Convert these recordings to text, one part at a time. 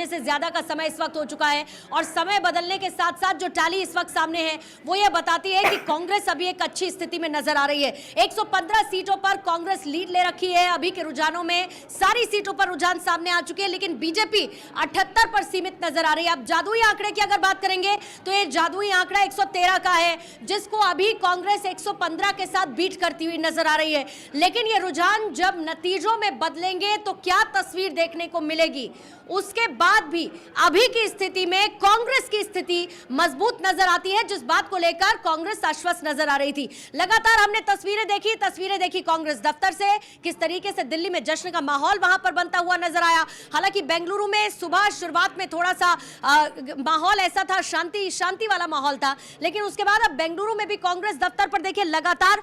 बजे से ज्यादा का समय इस वक्त हो चुका है और समय बदलने के साथ साथ जो टैली इस वक्त सामने है वो ये बताती है कि कांग्रेस अभी एक अच्छी स्थिति में नजर आ रही है। 115 सीटों पर कांग्रेस लीड ले रखी है। अभी के रुझानों में सारी सीटों पर रुझान सामने आ चुके हैं, लेकिन बीजेपी 78 पर सीमित नजर आ रही है। अब जादुई आंकड़े की अगर बात करेंगे तो ये जादुई आंकड़ा 113 का है, जिसको अभी कांग्रेस 115 के साथ बीट करती हुई नजर आ रही है। लेकिन ये रुझान जब नतीजों में बदलेंगे तो क्या तस्वीर देखने को मिलेगी, उसके बाद भी अभी की स्थिति में कांग्रेस की स्थिति मजबूत नजर आती है, जिस बात को लेकर कांग्रेस आश्वस्त नजर आ रही थी। लगातार हमने तस्वीरें देखी कांग्रेस दफ्तर से, किस तरीके से दिल्ली में जश्न का माहौल वहां पर बनता हुआ नजर आया। हालांकि बेंगलुरु में सुबह शुरुआत में थोड़ा सा माहौल ऐसा था, शांति वाला माहौल था, लेकिन उसके बाद अब बेंगलुरु में भी कांग्रेस दफ्तर पर देखिए लगातार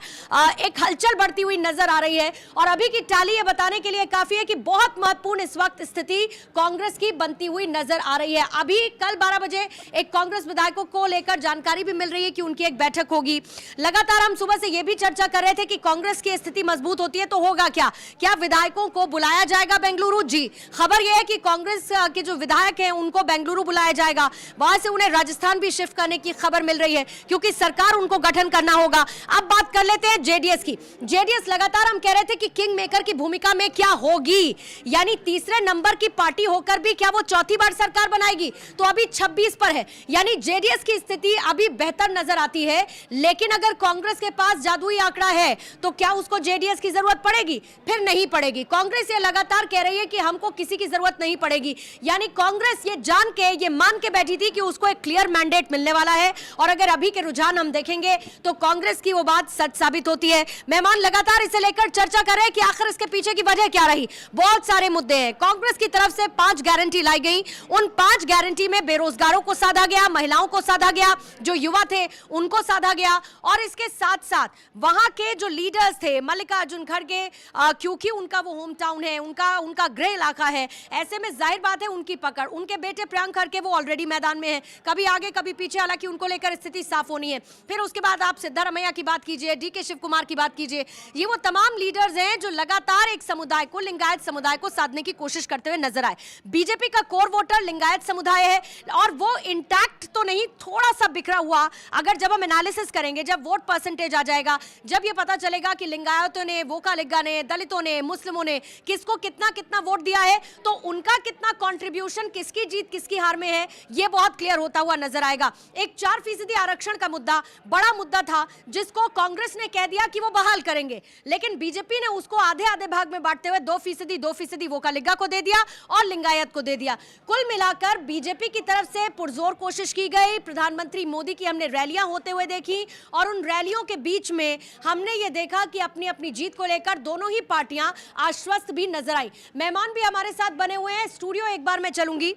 एक हलचल बढ़ती हुई नजर आ रही है। और अभी की टैली ये बताने के लिए काफी है कि बहुत महत्वपूर्ण इस वक्त स्थिति कांग्रेस की बनती हुई नजर आ रही है। अभी कल 12 बजे एक कांग्रेस विधायकों को लेकर जानकारी भी मिल रही है कि उनकी एक बैठक होगी। लगातार हम सुबह से यह भी चर्चा कर रहे थे कि कांग्रेस की स्थिति मजबूत होती है तो होगा क्या विधायकों को बुलाया जाएगा बेंगलुरु? जी, खबर यह है कि कांग्रेस के जो विधायक हैं उनको बेंगलुरु बुलाया जाएगा, वहां से उन्हें राजस्थान भी शिफ्ट करने की खबर मिल रही है, क्योंकि सरकार उनको गठन करना होगा। अब बात कर लेते हैं जेडीएस की। जेडीएस लगातार हम कह रहे थे कि किंग मेकर की भूमिका में क्या होगी, यानी तीसरे नंबर की पार्टी होकर भी क्या वो चौथी बार सरकार बनाएगी? तो अभी 26 पर है, यानी जेडीएस की स्थिति अभी बेहतर नजर आती है। लेकिन अगर कांग्रेस के पास जादुई आंकड़ा है तो क्या उसको जेडीएस की जरूरत पड़ेगी? फिर नहीं पड़ेगी। कांग्रेस ये लगातार कह रही है कि हमको किसी की जरूरत नहीं पड़ेगी, यानी कांग्रेस ये जान के, ये मान के बैठी थी कि उसको एक क्लियर मैंडेट मिलने वाला है। और अगर अभी के रुझान हम देखेंगे तो कांग्रेस की वो बात सच साबित होती है। मेहमान लगातार इसे लेकर चर्चा कर रहे हैं कि आखिर इसके पीछे की वजह क्या रही। बहुत सारे मुद्दे हैं। कांग्रेस की तरफ से 5 गारंटी लाई गई, उन 5 गारंटी में बेरोजगारों को साधा गया, महिलाओं को साधा गया, जो युवा थे उनको साधा गया, और इसके साथ साथ वहां के जो लीडर्स थे, मल्लिकार्जुन खड़गे, क्योंकि उनका वो होम टाउन है, उनका गृह इलाका है, ऐसे में जाहिर बात है उनकी पकड़। उनके बेटे प्रियंक खड़गे वो ऑलरेडी मैदान में है, कभी आगे कभी पीछे, हालांकि उनको लेकर स्थिति साफ होनी है। फिर उसके बाद आप सिद्धारमैया की बात कीजिए, डीके शिव कुमार की बात कीजिए, ये वो तमाम लीडर्स हैं जो लगातार एक समुदाय को, लिंगायत समुदाय को साधने की कोशिश करते हुए नजर आए। बीजेपी का कोर वोटर लिंगायत समुदाय है और वो इंटैक्ट तो नहीं, थोड़ा सा बिखरा हुआ। अगर जब हम एनालिसिस करेंगे, जब वोट परसेंटेज आ जाएगा, जब ये पता चलेगा कि लिंगायतों ने, वोकालिगा ने, दलितों ने, मुस्लिमों ने किसको कितना कितना वोट दिया है, तो उनका कितना कंट्रीब्यूशन, किसकी जीत किसकी हार में है, ये बहुत क्लियर होता हुआ नजर आएगा। एक 4% आरक्षण का मुद्दा बड़ा मुद्दा था, जिसको कांग्रेस ने कह दिया कि वो बहाल करेंगे, लेकिन बीजेपी ने उसको आधे आधे भाग में बांटते हुए 2% वोकालिगा को दे दिया और लिंगायत को दे दिया। कुल मिलाकर बीजेपी की तरफ से पुरजोर कोशिश की गई। प्रधानमंत्री मोदी की हमने रैलियां होते हुए देखी और उन रैलियों के बीच में हमने ये देखा कि अपनी अपनी जीत को लेकर दोनों ही पार्टियां आश्वस्त भी नजर आई। मेहमान भी हमारे साथ बने हुए हैं स्टूडियो, एक बार मैं चलूंगी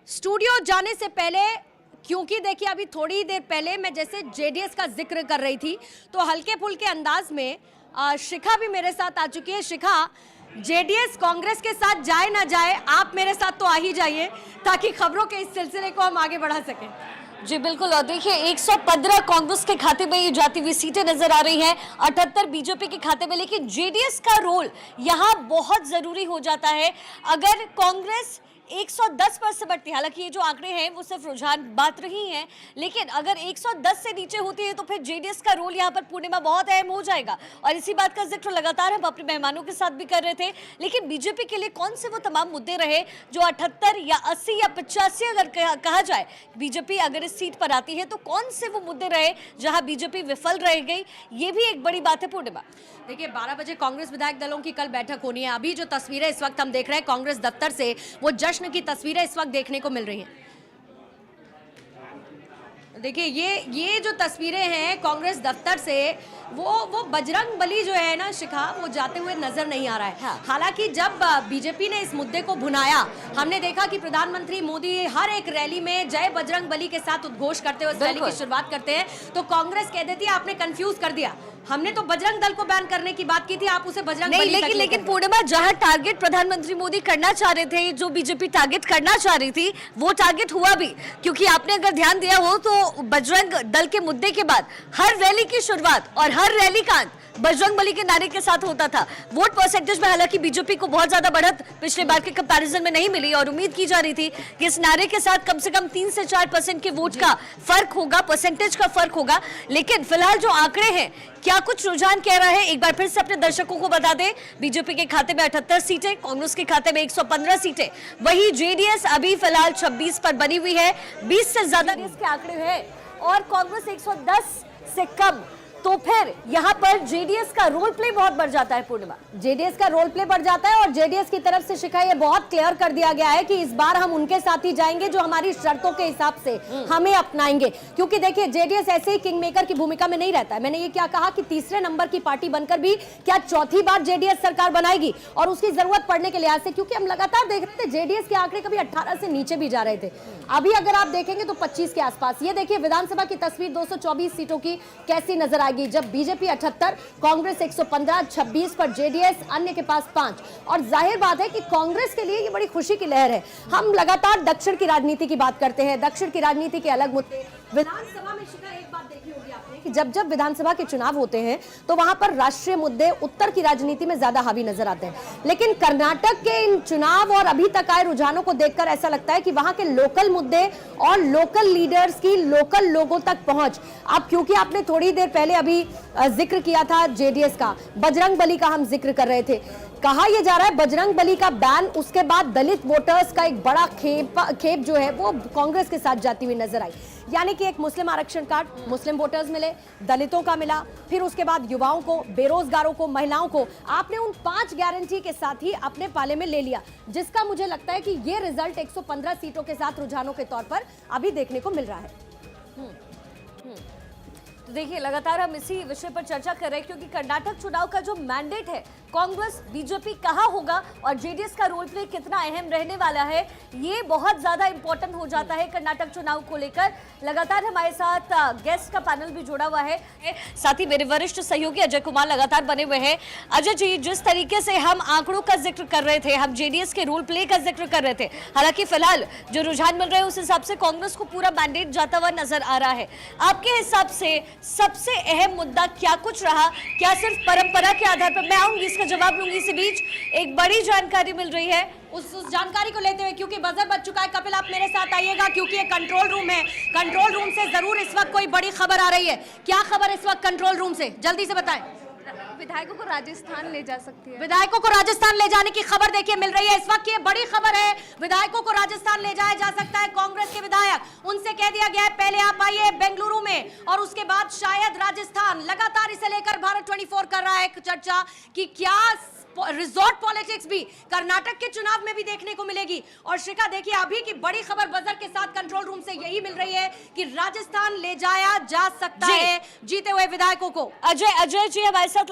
स्टूडियो जाने से पहले, क्योंकि देखिए अभी थोड़ी देर पहले मैं जैसे जेडीएस का जिक्र कर रही थी तो हल्के फुल्के अंदाज में शिखा भी मेरे साथ आ चुकी है। शिखा, जेडीएस कांग्रेस के साथ जाए ना जाए, आप मेरे साथ तो आ ही जाइए ताकि खबरों के इस सिलसिले को हम आगे बढ़ा सकें। जी बिल्कुल, और देखिए 115 कांग्रेस के खाते में ये जाती हुई सीटें नजर आ रही हैं, 78 बीजेपी के खाते में, लेकिन जेडीएस का रोल यहाँ बहुत जरूरी हो जाता है। अगर कांग्रेस 110 पर से बढ़ती है, हालांकि ये जो आंकड़े हैं वो सिर्फ रुझान बात रही हैं, लेकिन अगर 110 से नीचे होती है तो फिर जेडीएस का रोल यहाँ पर पूर्णिमा बहुत अहम हो जाएगा। और इसी बात का जिक्र लगातार हम अपने मेहमानों के साथ भी कर रहे थे। लेकिन बीजेपी के लिए कौन से वो तमाम मुद्दे रहे जो 78 या 80 या 85 अगर कहा जाए, बीजेपी अगर इस सीट पर आती है तो कौन से वो मुद्दे रहे जहां बीजेपी विफल रह गई, ये भी एक बड़ी बात है। पूर्णिमा, देखिए 12 बजे कांग्रेस विधायक दलों की कल बैठक होनी है। अभी जो तस्वीरें इस वक्त हम देख रहे हैं कांग्रेस दफ्तर से, वो जश्न की तस्वीरें इस वक्त देखने को मिल रही हैं। देखिए ये जो तस्वीरें हैं कांग्रेस दफ्तर से, वो बजरंग बली जो है ना शिखा, वो जाते हुए नजर नहीं आ रहा है। हाँ। हालांकि जब बीजेपी ने इस मुद्दे को भुनाया, हमने देखा कि प्रधानमंत्री मोदी हर एक रैली में जय बजरंग बली के साथ उद्घोष करते हुए रैली की शुरुआत करते हैं, तो कांग्रेस कह देती है आपने कंफ्यूज कर दिया, हमने तो बजरंग दल को बैन करने की बात की थी, आप उसे बजरंग बली नहीं, लेकिन पूर्णिमा जहां टारगेट प्रधानमंत्री मोदी करना चाह रहे थे, जो बीजेपी टारगेट करना चाह रही थी, वो टारगेट हुआ भी। क्योंकि आपने अगर ध्यान दिया हो तो बजरंग दल के मुद्दे के बाद हर रैली की शुरुआत और हर रैली का अंत बजरंगबली के नारे के साथ होता था। वोट परसेंटेज में हालांकि बीजेपी को बहुत ज्यादा बढ़त पिछले बार के कंपैरिजन में नहीं मिली और उम्मीद की जा रही थी कि इस नारे के साथ कम से कम 3 से 4% के वोट का फर्क होगा, परसेंटेज का फर्क होगा। लेकिन फिलहाल जो आंकड़े हैं, क्या कुछ रुझान कह रहा है, एक बार फिर से अपने दर्शकों को बता दें। बीजेपी के खाते में 78 सीटें, कांग्रेस के खाते में 115 सीटें, वही जेडीएस अभी फिलहाल 26 पर बनी हुई है। 20 से ज्यादा इसके आंकड़े हैं और कांग्रेस 110 से कम। तो फिर यहाँ पर जेडीएस का रोल प्ले बहुत बढ़ जाता है। पूर्णिमा, जेडीएस का रोल प्ले बढ़ जाता है और जेडीएस की तरफ से शिखा ये बहुत क्लियर कर दिया गया है कि इस बार हम उनके साथ ही जाएंगे जो हमारी शर्तों के हिसाब से हमें अपनाएंगे। क्योंकि देखिए, जेडीएस ऐसे ही किंग मेकर की भूमिका में नहीं रहता है। मैंने ये क्या कहा कि तीसरे नंबर की पार्टी बनकर भी क्या चौथी बार जेडीएस सरकार बनाएगी, और उसकी जरूरत पड़ने के लिहाज से, क्योंकि हम लगातार देख रहे थे जेडीएस के आंकड़े कभी 18 से नीचे भी जा रहे थे। अभी अगर आप देखेंगे तो 25 के आसपास। ये देखिए विधानसभा की तस्वीर 224 सीटों की कैसी नजर आएगी, जब बीजेपी 78, कांग्रेस 115, 26 पर जेडीएस, अन्य के पास 5। और जाहिर बात है कि कांग्रेस के लिए ये बड़ी खुशी की लहर है। हम लगातार दक्षिण की राजनीति की बात करते हैं, दक्षिण की राजनीति के अलग मुद्दे। विधानसभा में शिखा एक बात देखी होगी आपने कि जब जब विधानसभा के चुनाव होते हैं तो वहां पर राष्ट्रीय मुद्दे उत्तर की राजनीति में ज्यादा हावी नजर आते हैं। लेकिन कर्नाटक के इन चुनाव और अभी तक आए रुझानों को देखकर ऐसा लगता है कि वहां के लोकल मुद्दे और लोकल लीडर्स की लोकल लोगों तक पहुंच। अब क्योंकि आपने थोड़ी देर पहले अभी जिक्र किया था जेडीएस का, बजरंगबली का हम जिक्र कर रहे थे। कहा यह जा रहा है बजरंगबली का बैन, उसके बाद दलित वोटर्स का एक बड़ा खेप जो है वो कांग्रेस के साथ जाती हुई नजर आई। यानी कि एक मुस्लिम आरक्षण कार्ड मुस्लिम वोटर्स मिले, दलितों का मिला, फिर उसके बाद युवाओं को, बेरोजगारों को, महिलाओं को आपने उन 5 गारंटी के साथ ही अपने पाले में ले लिया, जिसका मुझे लगता है कि ये रिजल्ट 115 सीटों के साथ रुझानों के तौर पर अभी देखने को मिल रहा है। तो देखिए, लगातार हम इसी विषय पर चर्चा कर रहे हैं क्योंकि कर्नाटक चुनाव का जो मैंडेट है, कांग्रेस बीजेपी कहां होगा और जेडीएस का रोल प्ले कितना अहम रहने वाला है, ये बहुत ज्यादा इंपॉर्टेंट हो जाता है कर्नाटक चुनाव को लेकर। लगातार हमारे साथ गेस्ट का पैनल भी जुड़ा हुआ है, साथ ही मेरे वरिष्ठ सहयोगी अजय कुमार लगातार बने हुए हैं। अजय जी, जिस तरीके से हम आंकड़ों का जिक्र कर रहे थे, हम जेडीएस के रोल प्ले का जिक्र कर रहे थे, हालांकि फिलहाल जो रुझान मिल रहे हैं उस हिसाब से कांग्रेस को पूरा मैंडेट जाता हुआ नजर आ रहा है। आपके हिसाब से सबसे अहम मुद्दा क्या कुछ रहा? क्या सिर्फ परंपरा के आधार पर? मैं आऊंगी, इसका जवाब लूंगी। इसी बीच एक बड़ी जानकारी मिल रही है, उस जानकारी को लेते हुए, क्योंकि बजर बज चुका है, कपिल आप मेरे साथ आइएगा क्योंकि ये कंट्रोल रूम है। कंट्रोल रूम से जरूर इस वक्त कोई बड़ी खबर आ रही है। क्या खबर इस वक्त कंट्रोल रूम से, जल्दी से बताएं। विधायकों को राजस्थान ले जा सकती है। विधायकों को राजस्थान ले जाने की खबर देखिए मिल रही है इस वक्त। ये बड़ी खबर है, विधायकों को राजस्थान ले जाया जा सकता है। कांग्रेस के विधायक, उनसे कह दिया गया है पहले आप आइए बेंगलुरु में और उसके बाद शायद राजस्थान। लगातार इसे लेकर भारत 24 कर रहा है चर्चा कि क्या रिजॉर्ट पॉलिटिक्स भी कर्नाटक के चुनाव में भी देखने को मिलेगी। और शिखा देखिए, अभी की बड़ी खबर बजर के साथ कंट्रोल रूम से यही मिल रही है कि राजस्थान ले जाया जा सकता है जीते हुए विधायकों को। अजय जी हमारे साथ